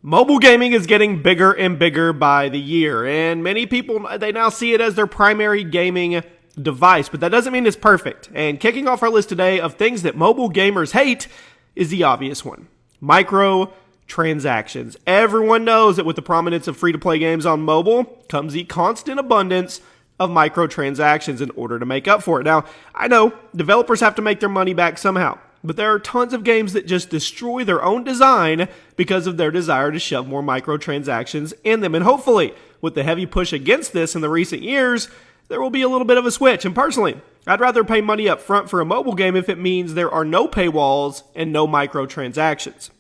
Mobile gaming is getting bigger and bigger by the year, and many people, they now see it as their primary gaming device, but that doesn't mean it's perfect. And kicking off our list today of things that mobile gamers hate is the obvious one: microtransactions. Everyone knows that with the prominence of free-to-play games on mobile comes the constant abundance of microtransactions in order to make up for it. Now, I know developers have to make their money back somehow, but there are tons of games that just destroy their own design because of their desire to shove more microtransactions in them. And hopefully, with the heavy push against this in the recent years, there will be a little bit of a switch. And personally, I'd rather pay money up front for a mobile game if it means there are no paywalls and no microtransactions.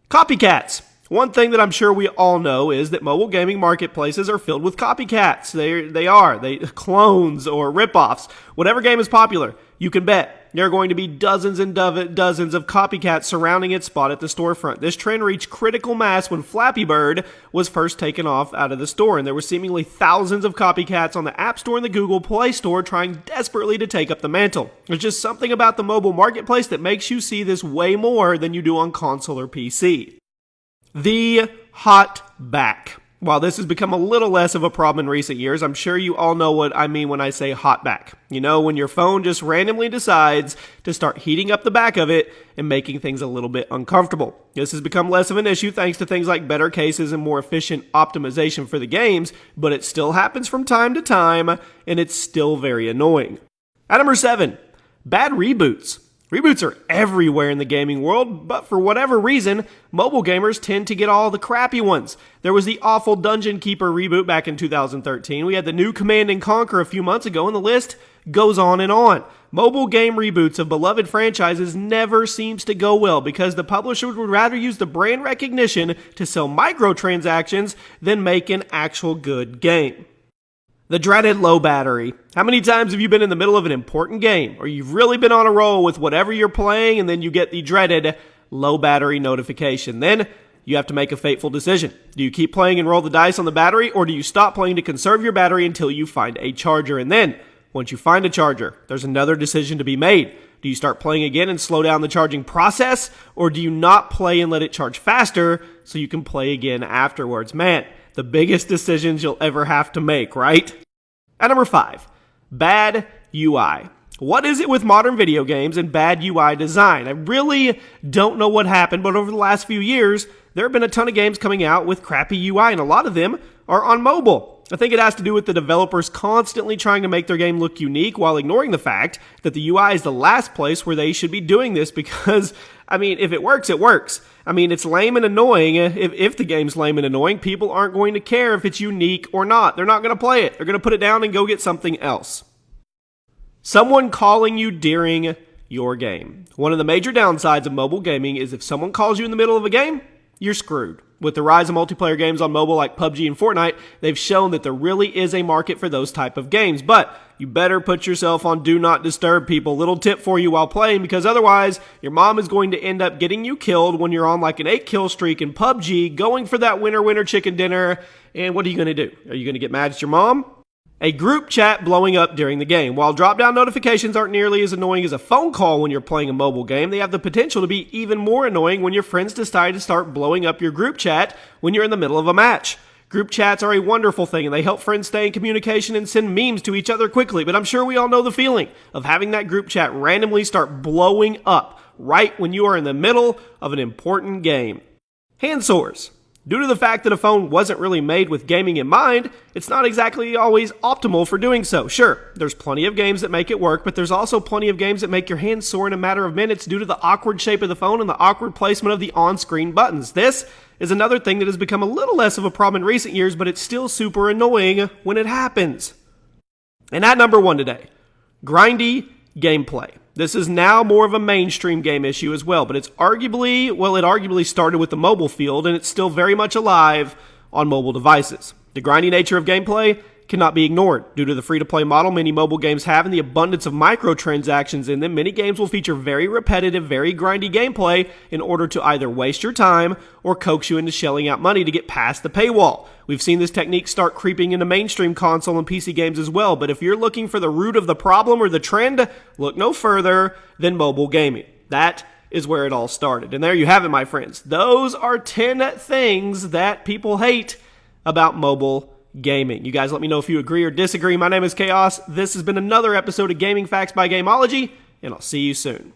Copycats. One thing that I'm sure we all know is that mobile gaming marketplaces are filled with copycats. They clones or ripoffs. Whatever game is popular, you can bet there are going to be dozens and dozens of copycats surrounding its spot at the storefront. This trend reached critical mass when Flappy Bird was first taken off out of the store, and there were seemingly thousands of copycats on the App Store and the Google Play Store trying desperately to take up the mantle. There's just something about the mobile marketplace that makes you see this way more than you do on console or PC. The hot back. While this has become a little less of a problem in recent years, I'm sure you all know what I mean when I say hot back. You know, when your phone just randomly decides to start heating up the back of it and making things a little bit uncomfortable. This has become less of an issue thanks to things like better cases and more efficient optimization for the games, but it still happens from time to time, and it's still very annoying. At number 7, bad reboots. Reboots are everywhere in the gaming world, but for whatever reason, mobile gamers tend to get all the crappy ones. There was the awful Dungeon Keeper reboot back in 2013. We had the new Command & Conquer a few months ago, and the list goes on and on. Mobile game reboots of beloved franchises never seems to go well because the publishers would rather use the brand recognition to sell microtransactions than make an actual good game. The dreaded low battery. How many times have you been in the middle of an important game, or you've really been on a roll with whatever you're playing, and then you get the dreaded low battery notification? Then you have to make a fateful decision. Do you keep playing and roll the dice on the battery, or do you stop playing to conserve your battery until you find a charger? And then, once you find a charger, there's another decision to be made. Do you start playing again and slow down the charging process, or do you not play and let it charge faster so you can play again afterwards? Man, the biggest decisions you'll ever have to make, right? At number 5, bad UI. What is it with modern video games and bad UI design? I really don't know what happened, but over the last few years, there have been a ton of games coming out with crappy UI, and a lot of them are on mobile. I think it has to do with the developers constantly trying to make their game look unique while ignoring the fact that the UI is the last place where they should be doing this because, if it works, it works. It's lame and annoying. If the game's lame and annoying, people aren't going to care if it's unique or not. They're not going to play it. They're going to put it down and go get something else. Someone calling you during your game. One of the major downsides of mobile gaming is if someone calls you in the middle of a game, you're screwed. With the rise of multiplayer games on mobile like PUBG and Fortnite, they've shown that there really is a market for those type of games. But you better put yourself on Do Not Disturb, people. Little tip for you while playing, because otherwise your mom is going to end up getting you killed when you're on like an 8-kill streak in PUBG, going for that winner chicken dinner. And what are you going to do? Are you going to get mad at your mom? A group chat blowing up during the game. While drop-down notifications aren't nearly as annoying as a phone call when you're playing a mobile game, they have the potential to be even more annoying when your friends decide to start blowing up your group chat when you're in the middle of a match. Group chats are a wonderful thing, and they help friends stay in communication and send memes to each other quickly, but I'm sure we all know the feeling of having that group chat randomly start blowing up right when you are in the middle of an important game. Hand sores. Due to the fact that a phone wasn't really made with gaming in mind, it's not exactly always optimal for doing so. Sure, there's plenty of games that make it work, but there's also plenty of games that make your hands sore in a matter of minutes due to the awkward shape of the phone and the awkward placement of the on-screen buttons. This is another thing that has become a little less of a problem in recent years, but it's still super annoying when it happens. And at number 1 today, grindy gameplay. This is now more of a mainstream game issue as well, but it arguably started with the mobile field, and it's still very much alive on mobile devices. The grindy nature of gameplay cannot be ignored. Due to the free-to-play model many mobile games have and the abundance of microtransactions in them, many games will feature very repetitive, very grindy gameplay in order to either waste your time or coax you into shelling out money to get past the paywall. We've seen this technique start creeping into mainstream console and PC games as well, but if you're looking for the root of the problem or the trend, look no further than mobile gaming. That is where it all started. And there you have it, my friends. Those are 10 things that people hate about mobile gaming. You guys let me know if you agree or disagree. My name is Chaos. This has been another episode of Gaming Facts by Gameology, and I'll see you soon.